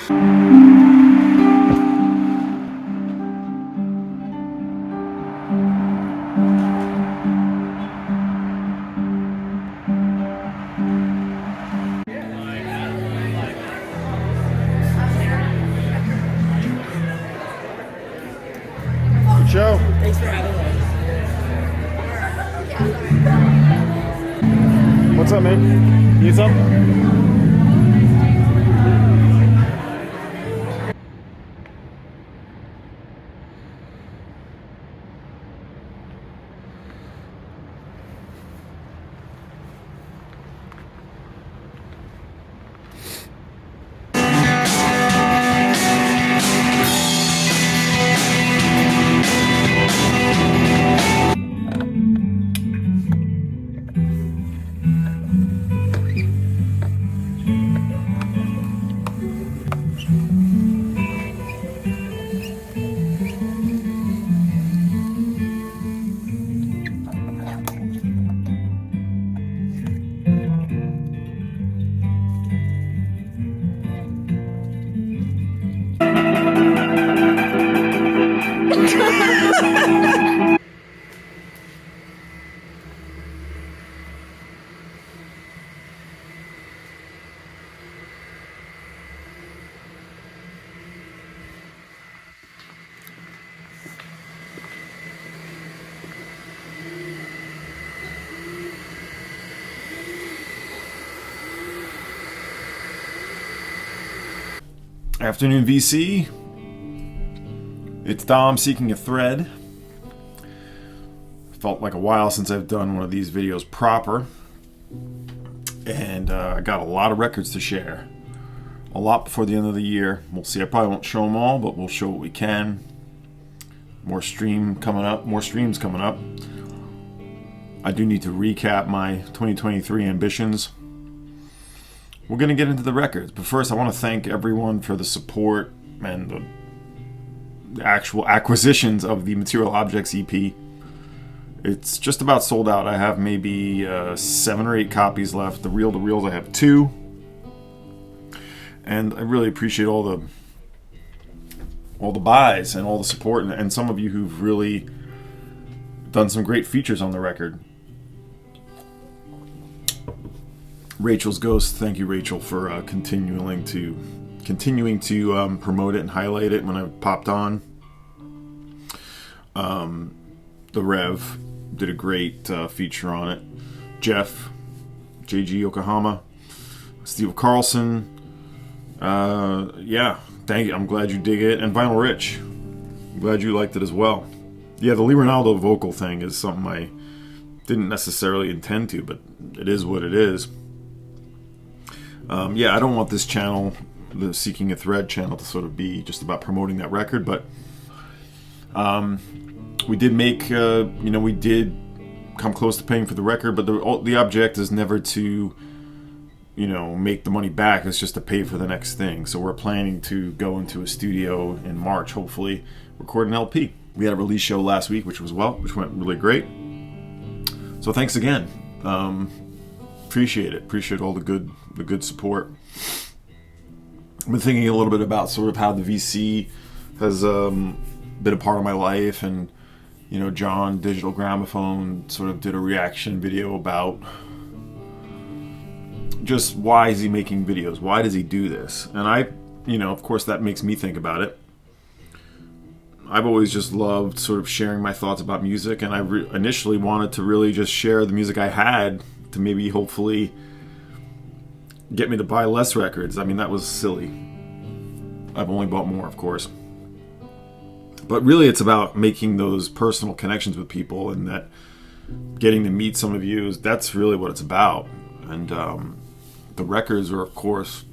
Show. Thanks for having us. What's up, man? Need something? Afternoon VC. It's Dom seeking a thread. Felt like a while since I've done one of these videos proper. And I got a lot of records to share. A lot before the end of the year. We'll see. I probably won't show them all, but we'll show what we can. More streams coming up. I do need to recap my 2023 ambitions. We're going to get into the records, but first I want to thank everyone for the support and the actual acquisitions of the Material Objects EP. It's just about sold out. I have maybe 7 or 8 copies left. The reel-to-reels I have 2. And I really appreciate all the buys and all the support, and some of you who've really done some great features on the record. Rachel's Ghost, thank you, Rachel, for continuing to promote it and highlight it when I popped on. The Rev did a great feature on it. Jeff, JG Yokohama, Steve Carlson. Yeah, thank you. I'm glad you dig it. And Vinyl Rich, I'm glad you liked it as well. Yeah, the Lee Ronaldo vocal thing is something I didn't necessarily intend to, but it is what it is. Yeah, I don't want this channel, the Seeking a Thread channel, to sort of be just about promoting that record, but we did make, we did come close to paying for the record, but the object is never to, make the money back. It's just to pay for the next thing. So we're planning to go into a studio in March, hopefully, record an LP. We had a release show last week, which went really great. So thanks again. Appreciate it. Appreciate all the good support. I've been thinking a little bit about sort of how the VC has been a part of my life, and John Digital Gramophone sort of did a reaction video about just why is he making videos? Why does he do this? And I, of course, that makes me think about it. I've always just loved sort of sharing my thoughts about music, and I initially wanted to really just share the music I had to maybe hopefully get me to buy less records. I mean, that was silly. I've only bought more, of course. But really it's about making those personal connections with people, and that getting to meet some of you, that's really what it's about. And the records are, of course,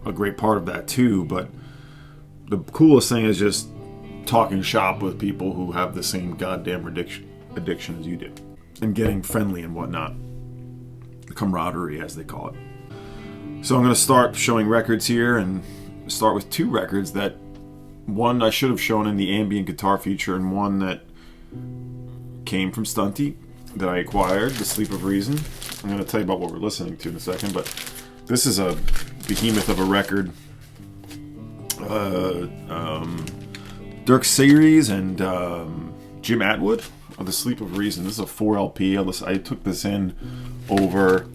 a great part of that too, but the coolest thing is just talking shop with people who have the same goddamn addiction as you do, and getting friendly and whatnot. Camaraderie, as they call it. So I'm going to start showing records here, and start with 2 records that one I should have shown in the ambient guitar feature, and one that came from Stunty that I acquired, The Sleep of Reason. I'm going to tell you about what we're listening to in a second, but this is a behemoth of a record. Dirk Sayers and Jim Atwood of The Sleep of Reason. This is a 4 LP. I took this in over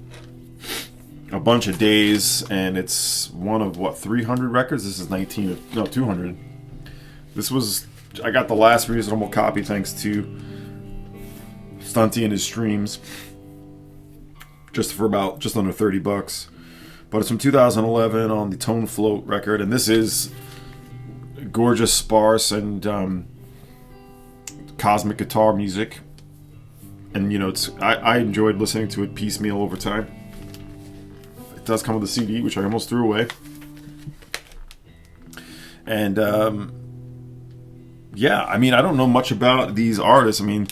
a bunch of days, and it's one of 300 records. This is 200. I got the last reasonable copy thanks to Stunty and his streams, just under $30. But it's from 2011 on the Tonefloat record, and this is gorgeous, sparse, and cosmic guitar music. And I enjoyed listening to it piecemeal over time. It does come with a CD, which I almost threw away. And I don't know much about these artists. I was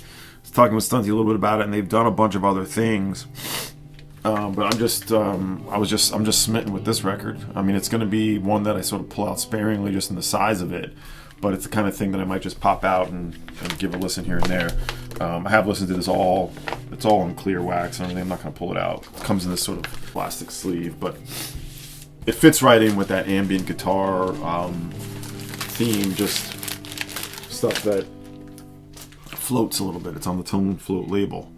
talking with Stunty a little bit about it, and they've done a bunch of other things. But I'm just smitten with this record. It's going to be one that I sort of pull out sparingly just in the size of it, but it's the kind of thing that I might just pop out and give a listen here and there. I have listened to this all. It's all in clear wax and everything. I'm not going to pull it out. It comes in this sort of plastic sleeve, but it fits right in with that ambient guitar theme, just stuff that floats a little bit. It's on the Tonefloat label.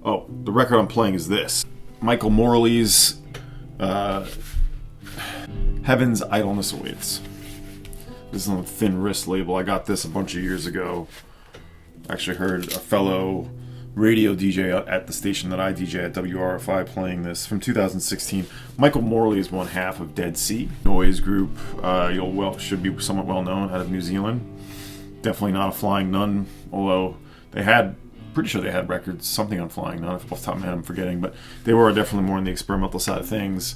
Oh, the record I'm playing is this. Michael Morley's Heaven's Idleness Awaits. This is on the Thin Wrist label. I got this a bunch of years ago. Actually heard a fellow radio DJ at the station that I DJ at, WRFI, playing this from 2016. Michael Morley is one half of Dead Sea, noise group. Should be somewhat well known out of New Zealand. Definitely not a Flying Nun, although pretty sure they had records, something on Flying Nun, off the top of my head I'm forgetting, but they were definitely more on the experimental side of things.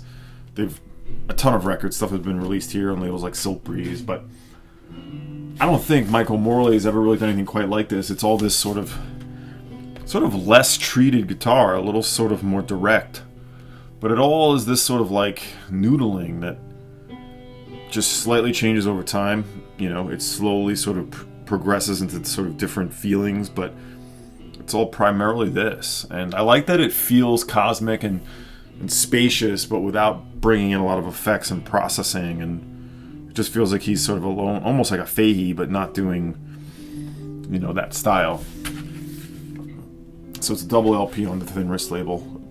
They've a ton of records, stuff has been released here on labels like Silk Breeze, but I don't think Michael Morley has ever really done anything quite like this. It's all this sort of less treated guitar, a little sort of more direct, but it all is this sort of like noodling that just slightly changes over time. It slowly sort of progresses into sort of different feelings, but it's all primarily this. And I like that it feels cosmic and spacious, but without bringing in a lot of effects and processing. And it just feels like he's sort of alone, almost like a Fahey, but not doing, that style. So it's a double LP on the Thin Wrist label.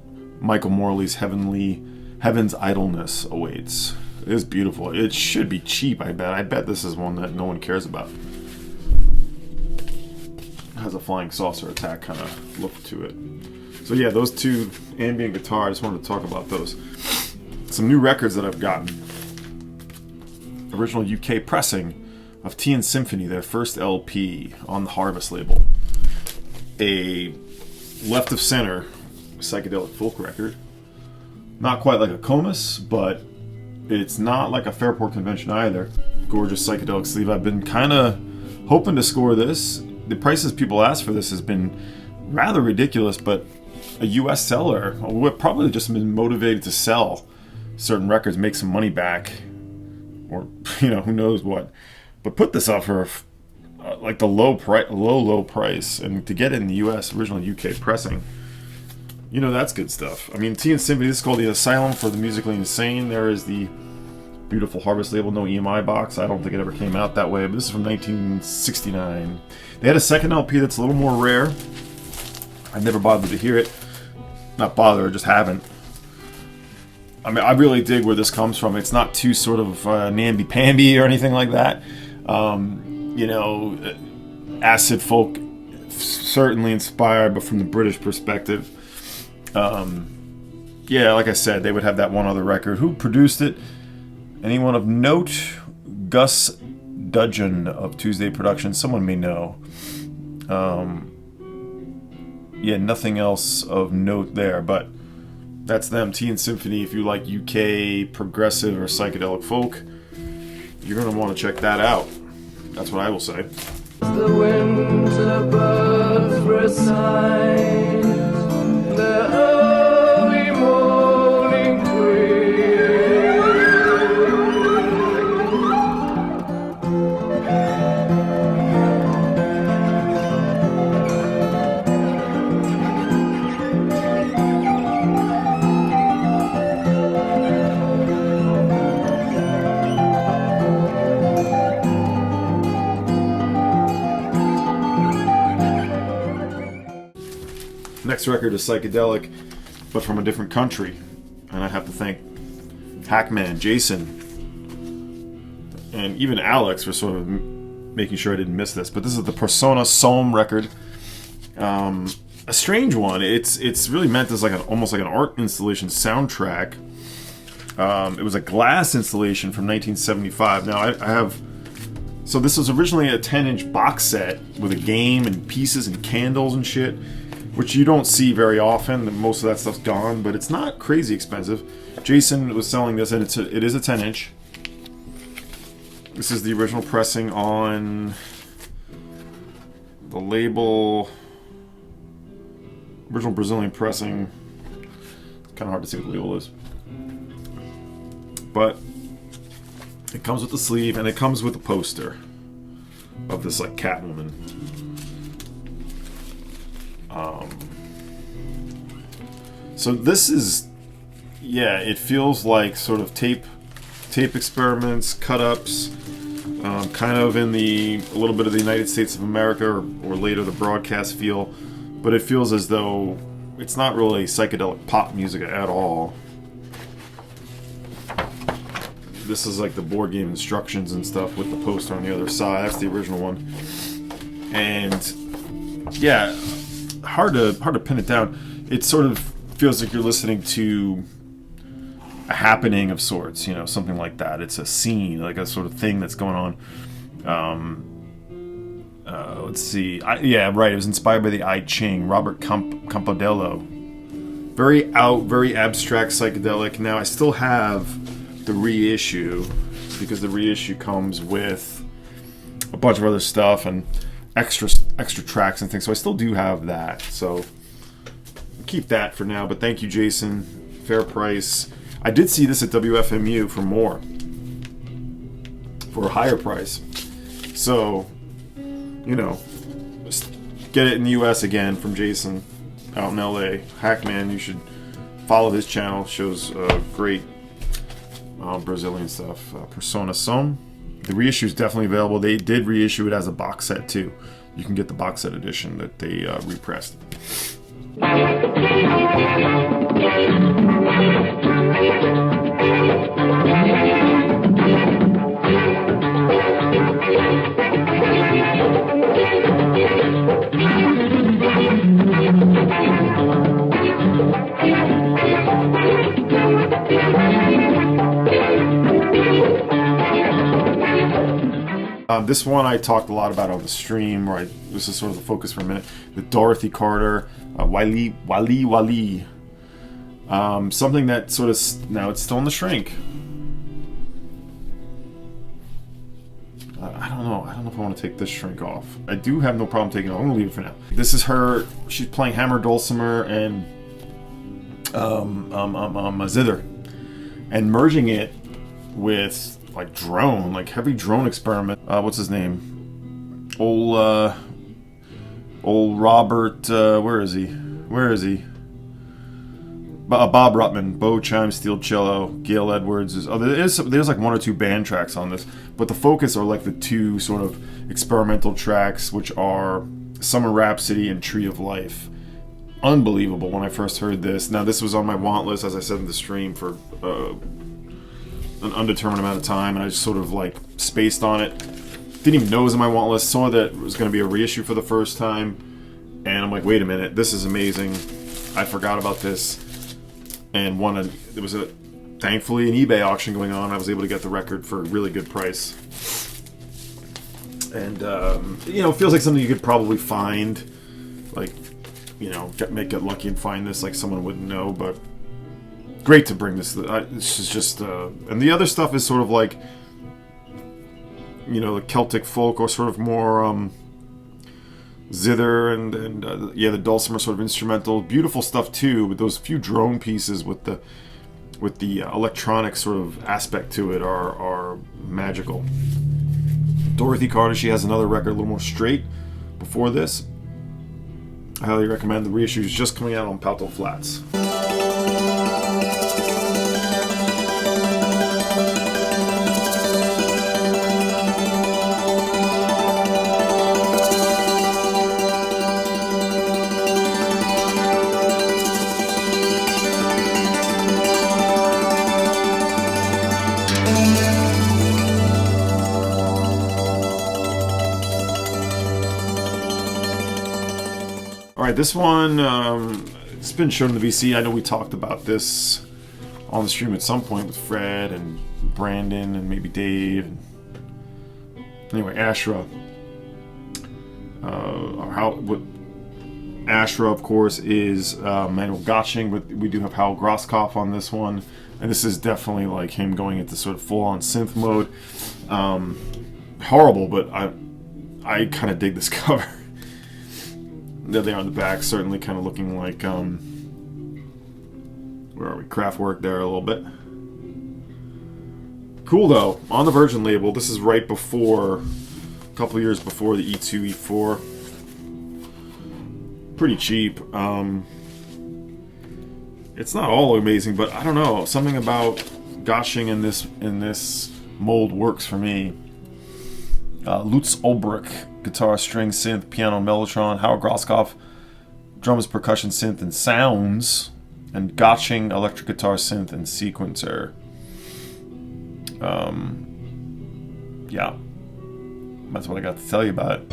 Michael Morley's Heaven's Idleness Awaits. It is beautiful. It should be cheap, I bet. I bet this is one that no one cares about. Has a flying saucer attack kind of look to it. So yeah, those two ambient guitar, I just wanted to talk about those. Some new records that I've gotten. Original UK pressing of Tea and Symphony, their first LP on the Harvest label. A left of center psychedelic folk record. Not quite like a Comus, but it's not like a Fairport Convention either. Gorgeous psychedelic sleeve. I've been kind of hoping to score this. The prices people ask for this has been rather ridiculous, but a US seller would probably just been motivated to sell certain records, make some money back, or who knows what. But put this up for like the low price, and to get it in the US, original UK pressing, that's good stuff. Tea and Symphony, this is called the Asylum for the Musically Insane. There is the beautiful Harvest label, no EMI box. I don't think it ever came out that way, but this is from 1969. They had a second LP that's a little more rare. I've never bothered to hear it. Not bother, just haven't. I really dig where this comes from. It's not too sort of namby-pamby or anything like that. Acid folk, certainly inspired, but from the British perspective. Like I said, they would have that one other record. Who produced it? Anyone of note? Gus Dudgeon of Tuesday Productions. Someone may know. Nothing else of note there, but that's them. Tea and Symphony. If you like UK progressive or psychedelic folk, you're going to want to check that out. That's what I will say. The winter birds recite the early morning Next record is psychedelic, but from a different country. And I have to thank Hackman, Jason, and even Alex for sort of making sure I didn't miss this. But this is the Persona Somme record. A strange one. It's really meant as like almost like an art installation soundtrack. It was a glass installation from 1975. Now I have... So this was originally a 10-inch box set with a game and pieces and candles and shit, which you don't see very often. Most of that stuff's gone, but it's not crazy expensive. Jason was selling this, and it is a 10-inch. This is the original pressing on the label. Original Brazilian pressing. Kind of hard to see what the label is. But it comes with the sleeve, and it comes with a poster of this like Catwoman. So this is, yeah, it feels like sort of tape experiments, cut-ups, kind of in a little bit of the United States of America or later the broadcast feel, but it feels as though it's not really psychedelic pop music at all. This is like the board game instructions and stuff with the poster on the other side. That's the original one. And yeah, hard to pin it down. It sort of feels like you're listening to a happening of sorts, you know, something like that. It's a scene, like a sort of thing that's going on. Let's see. Yeah, right. It was inspired by the I Ching, Robert Campodello. Very abstract psychedelic. Now, I still have the reissue, because the reissue comes with a bunch of other stuff and extra tracks and things. So I still do have that. So keep that for now. But thank you, Jason. Fair price. I did see this at WFMU for a higher price. So, you know, just get it in the US again from Jason out in LA. Hackman, you should follow his channel. Shows great Brazilian stuff. Persona Somme. The reissue is definitely available. They did reissue it as a box set too. You can get the box set edition that they repressed. This one I talked a lot about on the stream, right? This is sort of the focus for a minute. The Dorothy Carter, Waillee. Something that sort of, now it's still in the shrink. I don't know if I want to take this shrink off. I do have no problem taking it off. I'm going to leave it for now. This is her, she's playing hammer, dulcimer, and zither. And merging it with like drone, like heavy drone experiment. What's his name? Old Robert. Where is he? Bob Ruttman, bow, chime, steel, cello. Gail Edwards is. There's like one or two band tracks on this, but the focus are like the two sort of experimental tracks, which are Summer Rhapsody and Tree of Life. Unbelievable when I first heard this. Now this was on my want list, as I said in the stream, for an undetermined amount of time, and I just sort of like spaced on it. Didn't even know it was in my want list. Saw that it was going to be a reissue for the first time, and I'm like, wait a minute, this is amazing. I forgot about this, and there was thankfully an eBay auction going on. I was able to get the record for a really good price, and it feels like something you could probably find, like, get lucky and find this, like someone wouldn't know, but great to bring this. This is just, and the other stuff is sort of like, the Celtic folk, or sort of more zither and the dulcimer sort of instrumental, beautiful stuff too. But those few drone pieces with the electronic sort of aspect to it are magical. Dorothy Carter, she has another record a little more straight before this. I highly recommend. The reissue is just coming out on Palto Flats. Alright, this one, it's been shown in the VC. I know we talked about this on the stream at some point with Fred and Brandon and maybe Dave. Anyway, Ashra. Ashra, of course, is Manuel Gotching, but we do have Hal Grosskopf on this one. And this is definitely like him going into sort of full-on synth mode. Horrible, but I kind of dig this cover. There they are on the back, certainly kind of looking like, where are we? Kraftwerk there a little bit. Cool though, on the Virgin label. This is right before, a couple years before the E2, E4. Pretty cheap. It's not all amazing, but I don't know. Something about Gotching in this mold works for me. Lutz Ulbrich, guitar, string, synth, piano, mellotron. Howard Grosskopf, drums, percussion, synth, and sounds. And Gotching, electric guitar, synth, and sequencer. Yeah. That's what I got to tell you about it.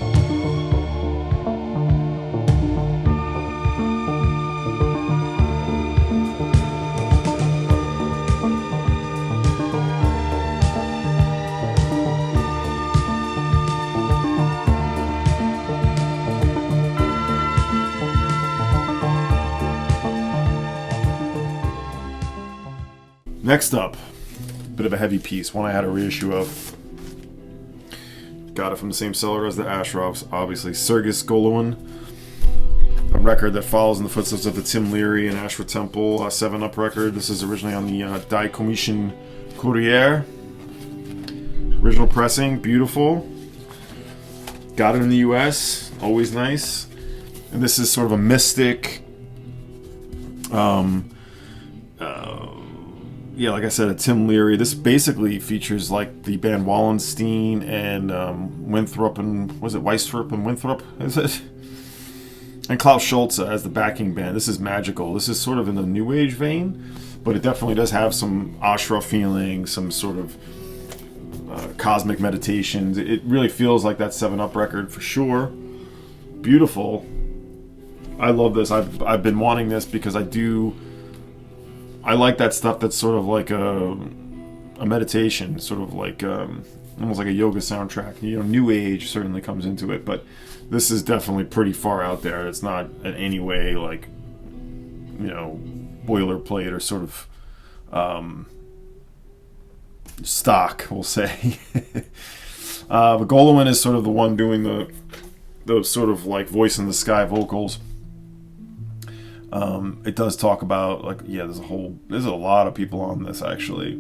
Next up, bit of a heavy piece, one I had a reissue of. Got it from the same seller as the Ashra, obviously. Sergius Golowin, a record that follows in the footsteps of the Tim Leary and Ashra Temple 7-Up record. This is originally on the Die Kosmischen Kuriere. Original pressing, beautiful. Got it in the US, always nice. And this is sort of a mystic, yeah, like I said, a Tim Leary. This basically features like the band Wallenstein and Winthrop and, was it Weistrop and Winthrop? Is it? And Klaus Schulze as the backing band. This is magical. This is sort of in the new age vein, but it definitely does have some Ashra feeling, some sort of cosmic meditations. It really feels like that 7-Up record for sure. Beautiful. I love this. I've been wanting this because I like that stuff that's sort of like a meditation, sort of like almost like a yoga soundtrack. You know, new age certainly comes into it, but this is definitely pretty far out there. It's not in any way like, you know, boilerplate or sort of stock, we'll say. But Golowin is sort of the one doing those sort of like voice in the sky vocals. It does talk about, like, yeah, there's a lot of people on this actually.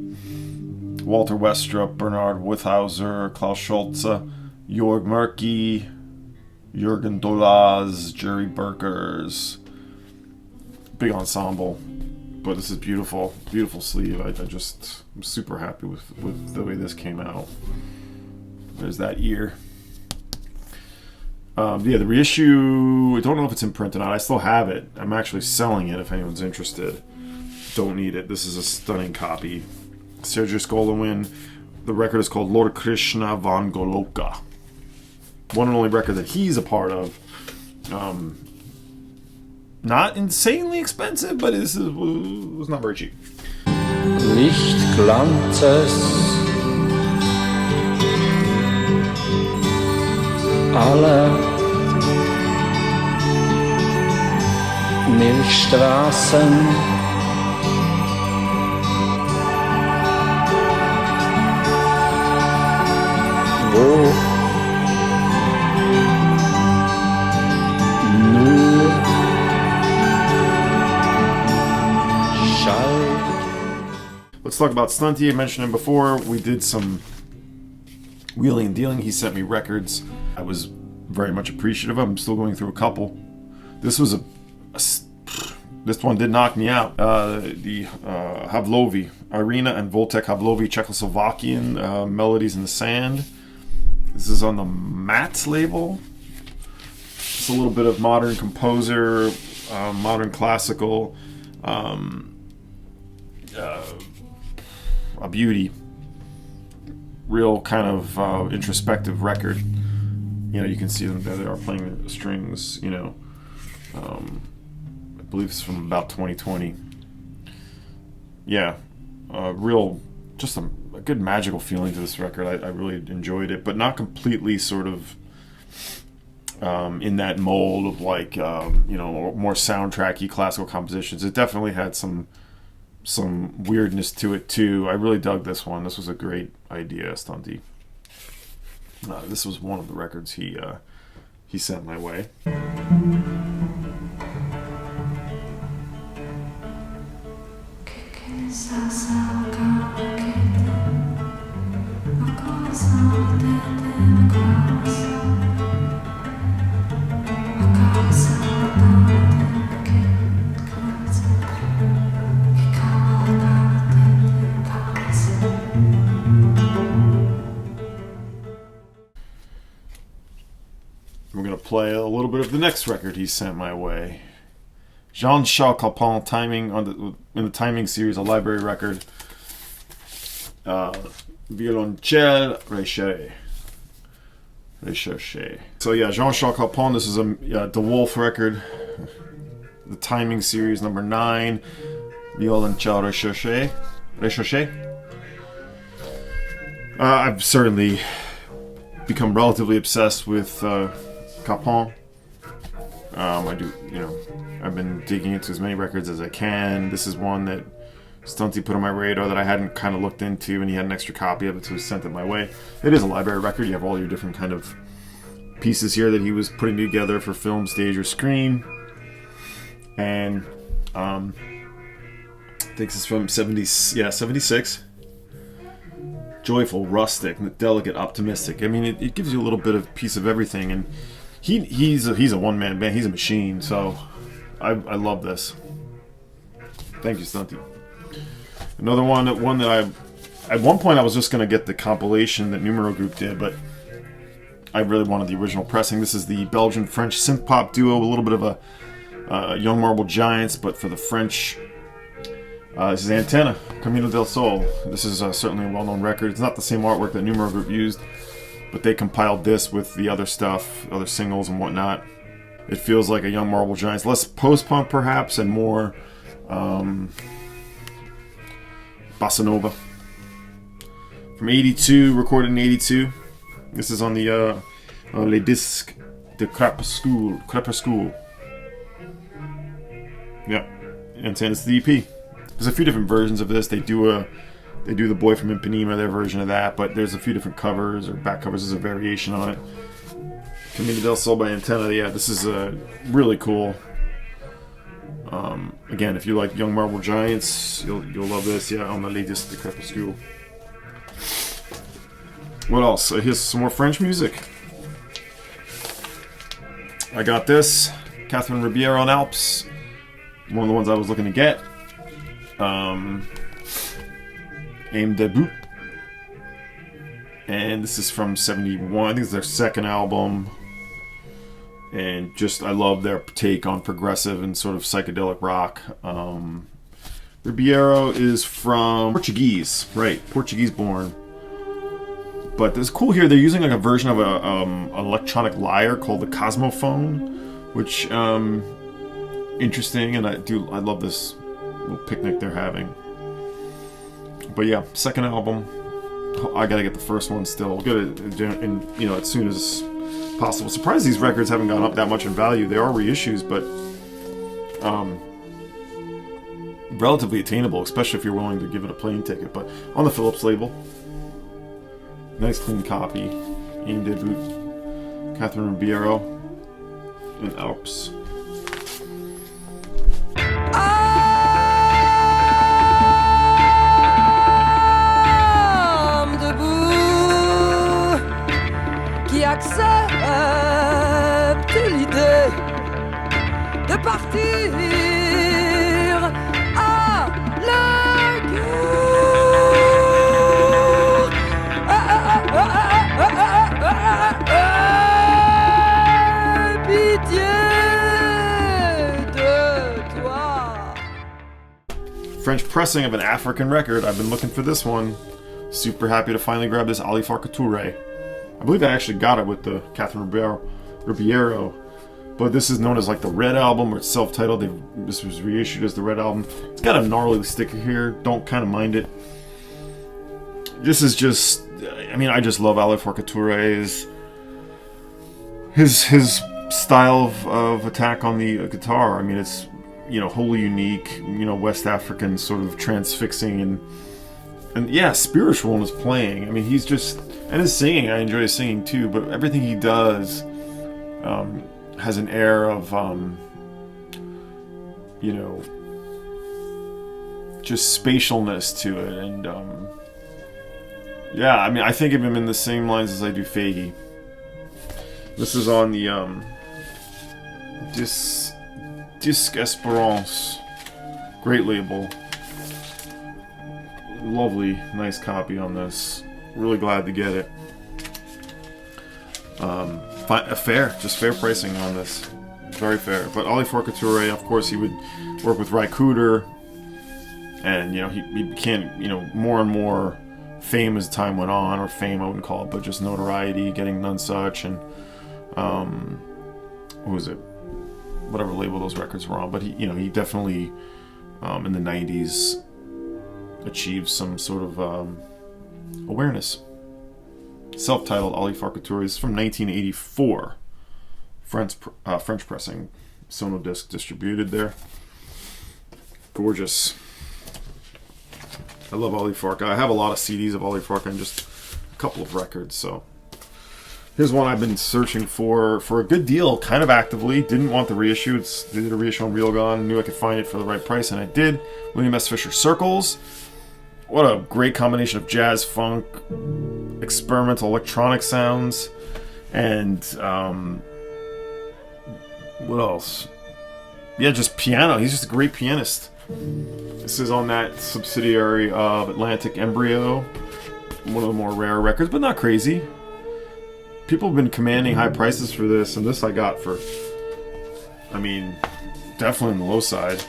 Walter Westrup, Bernard Withauser, Klaus Schulze, Jörg Merki, Jürgen Dolaz, Jerry Burkers. Big ensemble, but this is beautiful, beautiful sleeve. I'm super happy with the way this came out. There's that ear. Yeah, the reissue, I don't know if it's in print or not. I still have it. I'm actually selling it if anyone's interested. Don't need it. This is a stunning copy. Sergius Golowin. The record is called Lord Krishna von Goloka. One and only record that he's a part of. Not insanely expensive, but this was not very cheap. Lichtglanzes aller Milchstraßen, wo nur Schall. Let's talk about Stunty. I mentioned him before. We did some wheeling and dealing. He sent me records. I was very much appreciative. I'm still going through a couple. This was this one did knock me out. The Havlovi, Irena and Vojtěch Havlovi, Czechoslovakian, Melodies in the Sand. This is on the Mats label. It's a little bit of modern composer, modern classical, a beauty. Real kind of introspective record. You know, you can see them there. They are playing the strings, you know. I believe it's from about 2020. Yeah, just a good magical feeling to this record. I really enjoyed it, but not completely sort of in that mold of like more soundtracky classical compositions. It definitely had some weirdness to it too. I really dug this one. This was a great idea, Stunty. This was one of the records he sent my way. We're going to play a little bit of the next record he sent my way. Jean-Charles Capon, in the Timing series, a library record. Violoncelle, Recherche. So yeah, Jean-Charles Capon, this is a DeWolf record. The Timing series, number 9. Violoncelle, Recherche. I've certainly become relatively obsessed with Capon. I've been digging into as many records as I can. This is one that Stunty put on my radar that I hadn't kind of looked into, and he had an extra copy of it, so he sent it my way. It is a library record. You have all your different kind of pieces here that he was putting together for film, stage, or screen. And I think it's from 76. Joyful, rustic, delicate, optimistic. I mean, it gives you a little bit of piece of everything, and he's a one-man band. He's a machine, so I love this. Thank you, Stunty. Another one that at one point I was just going to get the compilation that Numero Group did, but I really wanted the original pressing. This is the Belgian-French synth-pop duo, a little bit of a Young Marble Giants, but for the French. This is Antena, Camino del Sol. This is certainly a well-known record. It's not the same artwork that Numero Group used, but they compiled this with the other stuff, other singles and whatnot. It feels like a Young Marble Giants, less post-punk perhaps, and more bossa nova. From 82, recorded in 82. This is on the Les Disques de Crépuscule. Yeah, Antenna's the EP. There's a few different versions of this. They do the Boy from Ipanema, their version of that, but there's a few different covers or back covers. There's a variation on it. Camino del Sol by Antena. Yeah, this is really cool. Again, if you like Young Marble Giants, you'll love this. Yeah, on the Les Disques de Crépuscule. What else? Here's some more French music. I got this. Catherine Ribiero on Alps. One of the ones I was looking to get. Aim Debut. And this is from 71. I think it's their second album. And I love their take on progressive and sort of psychedelic rock. Ribiero is from Portuguese born. But it's cool here, they're using like a version of an electronic lyre called the Cosmophone, which interesting, and I love this little picnic they're having. But yeah, second album. I gotta get the first one still. Get it, as soon as possible. Surprised these records haven't gone up that much in value. They are reissues, but relatively attainable, especially if you're willing to give it a plane ticket. But on the Philips label, nice clean copy. Aim Debut, Catherine Ribiero, and Alps. Accepte l'idée de partir à la guerre. Pitié de toi. French pressing of an African record. I've been looking for this one. Super happy to finally grab this Ali Farka Touré. I believe I actually got it with the Catherine Ribiero, but this is known as like the Red Album, or it's self-titled. This was reissued as the Red Album. It's got a gnarly sticker here. Don't kind of mind it. This is just, I mean, I just love Ale Forcature's his style of attack on the guitar. I mean, it's, you know, wholly unique, you know, West African sort of transfixing and yeah, spiritual in his playing. I mean, he's just, and his singing, I enjoy his singing too, but everything he does has an air of, you know, just spatialness to it. And yeah, I mean, I think of him in the same lines as I do Fahey. This is on the Disque Espérance. Great label. Lovely, nice copy on this. Really glad to get it. Fair pricing on this. Very fair. But Ale Forcature, of course, he would work with Ry Cooder, and you know he became, you know, more and more fame as time went on, or fame I wouldn't call it, but just notoriety, getting none such, and what was it? Whatever label those records were on, but he, you know, he definitely in the 90s achieved some sort of awareness. Self-titled Ale Forcature is from 1984. French pressing, Sonodisc distributed there. Gorgeous. I love Ale Forca. I have a lot of CDs of Ale Forca and just a couple of records, so here's one I've been searching for a good deal, kind of actively. Didn't want the reissue. They did a reissue on Real Gone. Knew I could find it for the right price, and I did. William S. Fisher Circles. What a great combination of jazz, funk, experimental electronic sounds, and what else? Yeah, just piano. He's just a great pianist. This is on that subsidiary of Atlantic Embryo. One of the more rare records, but not crazy. People have been commanding high prices for this, and this I got for, I mean, definitely on the low side.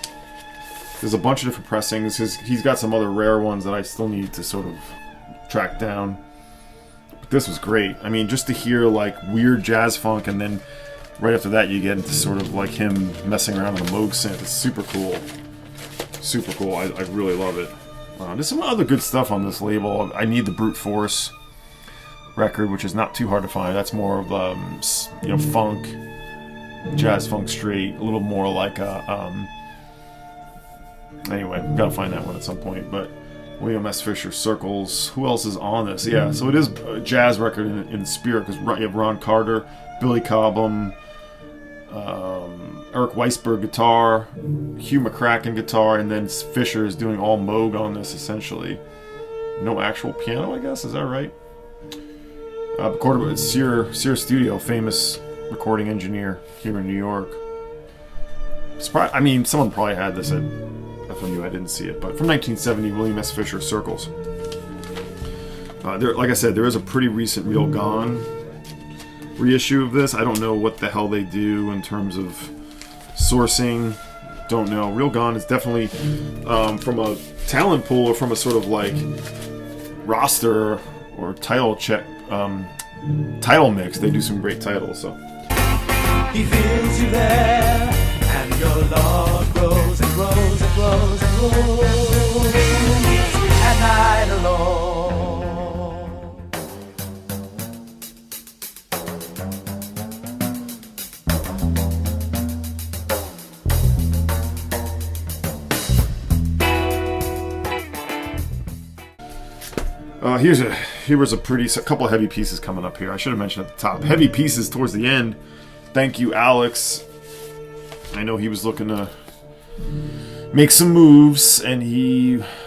There's a bunch of different pressings. He's got some other rare ones that I still need to sort of track down. But this was great. I mean, just to hear like weird jazz funk, and then right after that you get into sort of like him messing around with the Moog synth. It's super cool. Super cool. I really love it. There's some other good stuff on this label. I Need the Brute Force record, which is not too hard to find. That's more of you know, funk, jazz funk straight, a little more like a anyway, gotta find that one at some point. But William S. Fisher Circles. Who else is on this? Yeah, so it is a jazz record in spirit, because you have Ron Carter, Billy Cobham, Eric Weisberg guitar, Hugh McCracken guitar, and then Fisher is doing all Moog on this essentially. No actual piano, I guess. Is that right? Recorded with Sear Studio, famous recording engineer here in New York. I mean, someone probably had this at FMU. I didn't see it, but from 1970, William S. Fisher Circles. Like I said, there is a pretty recent Real Gone reissue of this. I don't know what the hell they do in terms of sourcing. Don't know. Real Gone is definitely from a talent pool, or from a sort of like roster or title check, title mix. They do some great titles. So he feels you there, and your love grows and grows and grows and grows, at night alone. Here was a couple of heavy pieces coming up here. I should have mentioned at the top. Heavy pieces towards the end. Thank you, Alex. I know he was looking to make some moves, and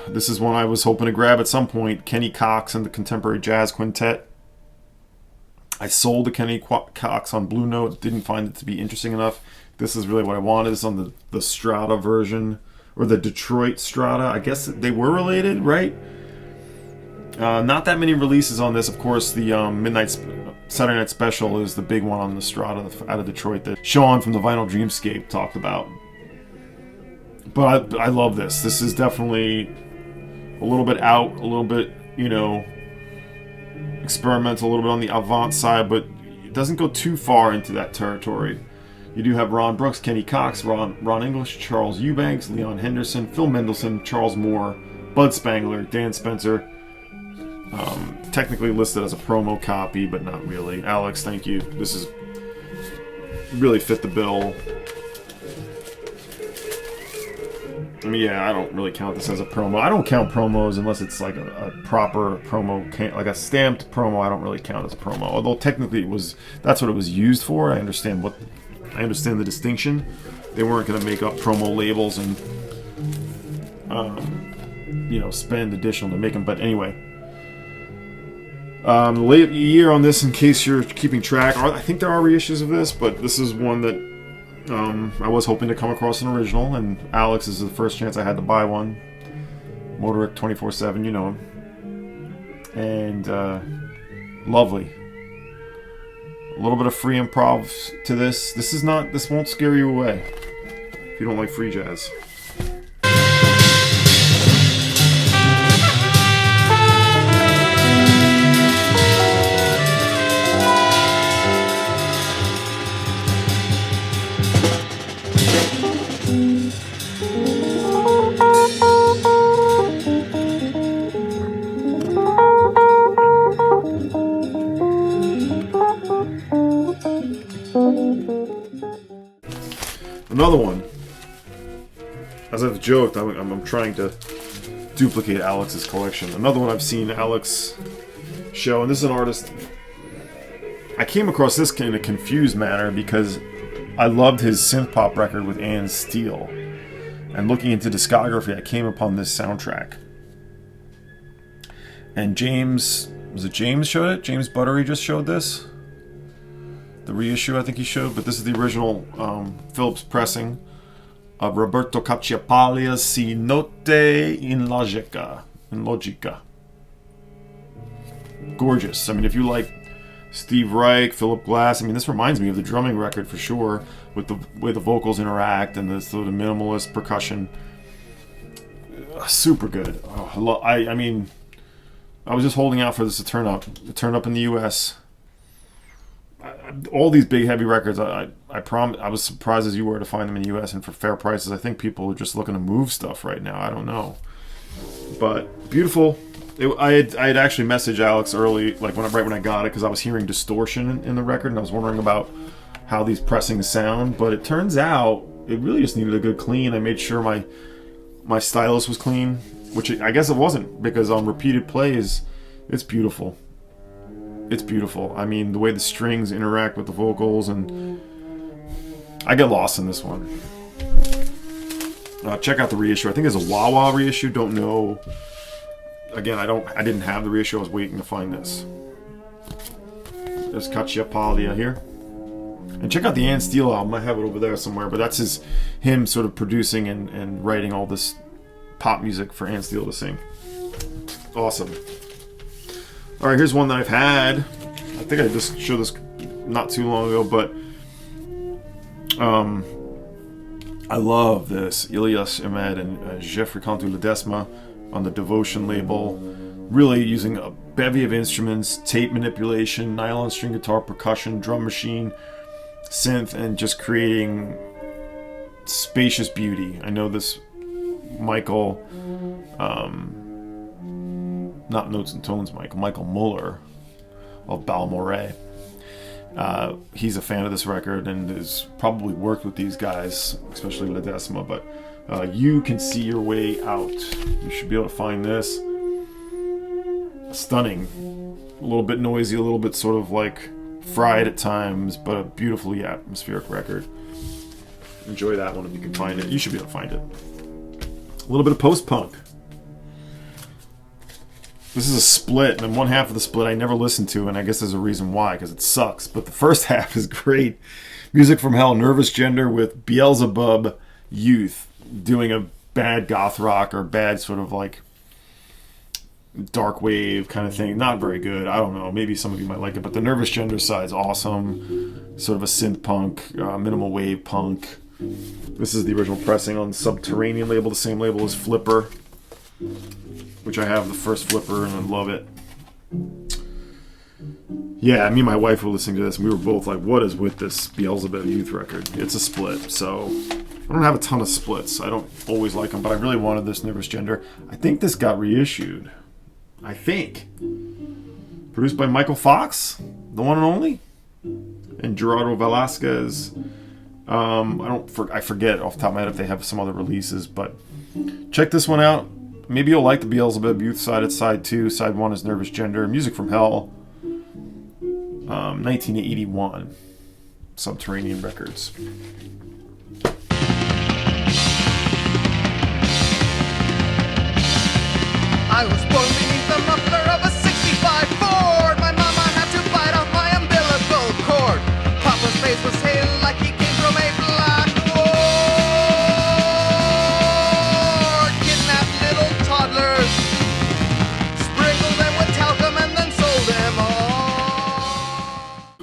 this is one I was hoping to grab at some point. Kenny Cox and the Contemporary Jazz Quintet. I sold the Kenny Cox on Blue Note. Didn't find it to be interesting enough. This is really what I wanted. This is on the Strata version, or the Detroit Strata. I guess they were related, right? Not that many releases on this. Of course, the Saturday Night Special is the big one on the Strata out of Detroit that Sean from the Vinyl Dreamscape talked about. But I love this. This is definitely a little bit out, a little bit, you know, experimental, a little bit on the avant side, but it doesn't go too far into that territory. You do have Ron Brooks, Kenny Cox, Ron English, Charles Eubanks, Leon Henderson, Phil Mendelssohn, Charles Moore, Bud Spangler, Dan Spencer. Technically listed as a promo copy, but not really. Alex, thank you. This is really fit the bill. I mean, yeah, I don't really count this as a promo. I don't count promos unless it's like a proper promo, like a stamped promo. I don't really count as a promo. Although technically that's what it was used for. I understand the distinction. They weren't going to make up promo labels and spend additional to make them. But anyway, the late year on this, in case you're keeping track, I think there are reissues of this, but this is one that I was hoping to come across an original, and Alex is the first chance I had to buy one. Motoric 24/7, you know him. And lovely. A little bit of free improv to this. This won't scare you away if you don't like free jazz. Another one. As I've joked, I'm trying to duplicate Alex's collection. Another one I've seen Alex show, and this is an artist. I came across this in a confused manner because I loved his synth pop record with Ann Steele. And looking into discography, I came upon this soundtrack. And James showed it? James Buttery just showed this. The reissue I think he showed, but this is the original Phillips pressing of Roberto Cacciapaglia's Si Notte in Logica. Gorgeous. I mean, if you like Steve Reich, Philip Glass, I mean, this reminds me of the drumming record for sure, with the way the vocals interact and the sort of minimalist percussion. Super good. Oh, I mean, I was just holding out for this to turn up. It turned up in the U.S. All these big heavy records, I was surprised as you were to find them in the U.S. and for fair prices. I think people are just looking to move stuff right now. I don't know, but beautiful. I had actually messaged Alex early, like right when I got it, because I was hearing distortion in the record and I was wondering about how these pressings sound. But it turns out it really just needed a good clean. I made sure my stylus was clean, which I guess it wasn't, because on repeated plays, it's beautiful. It's beautiful. I mean, the way the strings interact with the vocals, and I get lost in this one. Check out the reissue. I think there's a Wah-Wah reissue. Don't know. Again, I didn't have the reissue. I was waiting to find this. There's Cacciapaglia here. And check out the Ann Steele album. I have it over there somewhere, but that's him sort of producing and writing all this pop music for Ann Steele to sing. Awesome. Alright, here's one that I've had. I think I just showed this not too long ago, but I love this. Ilias Ahmed and Jeffrey Cantu Ledesma on the Devotion label. Really using a bevy of instruments, tape manipulation, nylon string guitar, percussion, drum machine, synth, and just creating spacious beauty. I know this Michael... not Notes and Tones Michael Muller of Balmorey. He's a fan of this record and has probably worked with these guys, especially Ledesma, but You Can See Your Way Out. You should be able to find this. Stunning. A little bit noisy, a little bit sort of like fried at times, but a beautifully atmospheric record. Enjoy that one if you can find it. You should be able to find it. A little bit of post-punk. This is a split, and then one half of the split I never listened to, and I guess there's a reason why, because it sucks. But the first half is great. Music from Hell, Nervous Gender with Beelzebub Youth doing a bad goth rock or bad sort of like dark wave kind of thing. Not very good. I don't know. Maybe some of you might like it, but the Nervous Gender side's awesome. Sort of a synth punk, minimal wave punk. This is the original pressing on Subterranean label, the same label as Flipper, which I have the first Flipper and I love it. Yeah, me and my wife were listening to this, and we were both like, what is with this Beelzebub Youth record? It's a split, so I don't have a ton of splits. I don't always like them, but I really wanted this Nervous Gender. I think this got reissued. I think. Produced by Michael Fox, the one and only, and Gerardo Velasquez. I forget off the top of my head if they have some other releases, but check this one out. Maybe you'll like the Beelzebub Youth side. It's side 2. Side 1 is Nervous Gender. Music from Hell. 1981. Subterranean Records. I was born beneath the muffler of a 65 Ford. My mama had to bite off my umbilical cord. Papa's face was hale like he came from a black war. Kidnapped little toddlers, sprinkled them with talcum and then sold them all.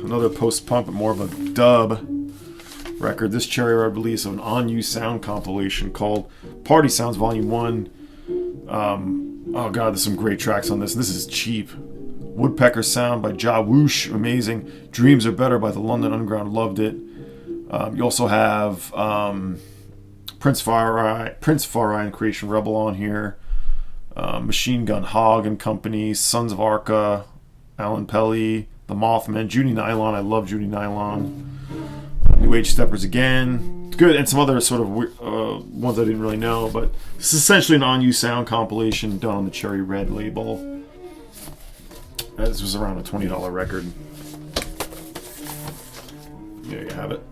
Another post-punk, but more of a dub record. This Cherry Red release of an On You Sound compilation called Party Sounds Volume 1. Oh god, there's some great tracks on this. This is cheap. Woodpecker Sound by Ja Whoosh, amazing. Dreams Are Better by the London Underground, loved it. You also have Prince Far Eye and Creation Rebel on here. Machine Gun Hog and Company, Sons of Arca, Alan Pelly, The Mothman, Judy Nylon. I love Judy Nylon. New Age Steppers again. It's good, and some other sort of ones I didn't really know, but this is essentially an On You Sound compilation done on the Cherry Red label. This was around a $20 record. There you have it.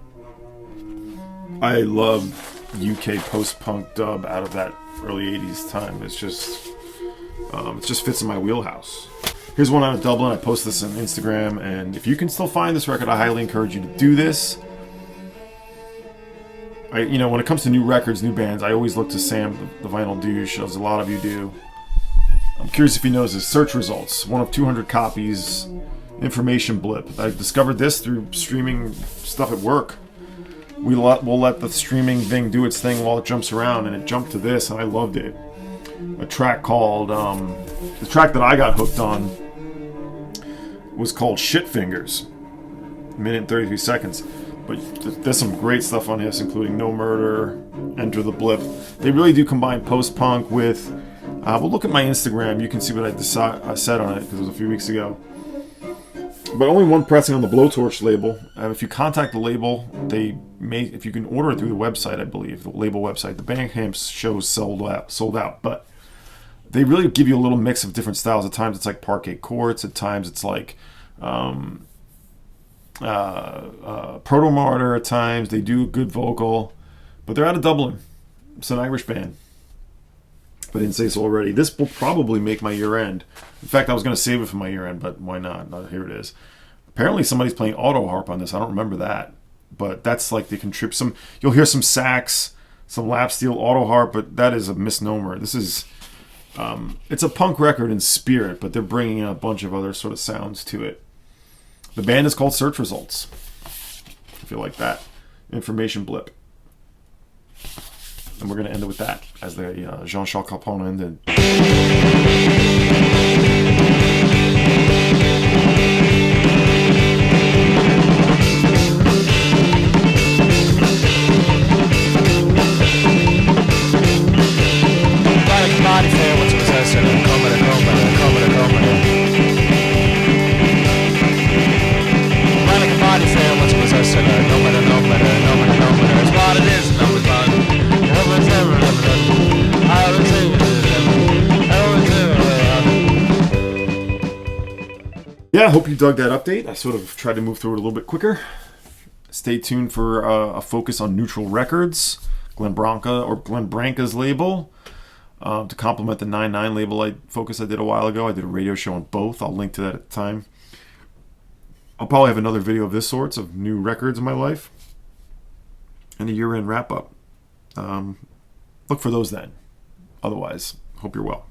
I love UK post-punk dub out of that early 80s time. It just fits in my wheelhouse. Here's one out of Dublin. I post this on Instagram, and if you can still find this record, I highly encourage you to do this. When it comes to new records, new bands, I always look to Sam, the vinyl douche, as a lot of you do. I'm curious if he knows his search results. One of 200 copies, information blip. I discovered this through streaming stuff at work. We'll let the streaming thing do its thing while it jumps around, and it jumped to this, and I loved it. A track called, the track that I got hooked on was called Shit Fingers. 1 minute and 33 seconds. But there's some great stuff on this, including No Murder, Enter the Blip. They really do combine post-punk with... well, look at my Instagram. You can see what I said on it, because it was a few weeks ago. But only one pressing on the Blowtorch label. If you contact the label, if you can order it through the website, I believe, the label website. The Bandcamp shows sold out. But they really give you a little mix of different styles. At times it's like Parquet Courts. At times it's like... Proto Martyr at times. They do a good vocal, but they're out of Dublin. It's an Irish band. But I didn't say so already. This will probably make my year end. In fact, I was going to save it for my year end, but why not? Here it is. Apparently somebody's playing auto harp on this. I don't remember that, but that's like they contribute some. You'll hear some sax, some lap steel, auto harp, but that is a misnomer. This is it's a punk record in spirit, but they're bringing in a bunch of other sort of sounds to it. The band is called Search Results. If you like that. Information blip. And we're going to end it with that, as the Jean-Charles Capon ended. Yeah, I hope you dug that update. I sort of tried to move through it a little bit quicker. Stay tuned for a focus on Neutral Records, Glenn Branca's label, to complement the 9/9 label I did a while ago. I did a radio show on both. I'll link to that at the time. I'll probably have another video of this sorts of new records in my life, and a year-end wrap-up. Look for those then. Otherwise, hope you're well.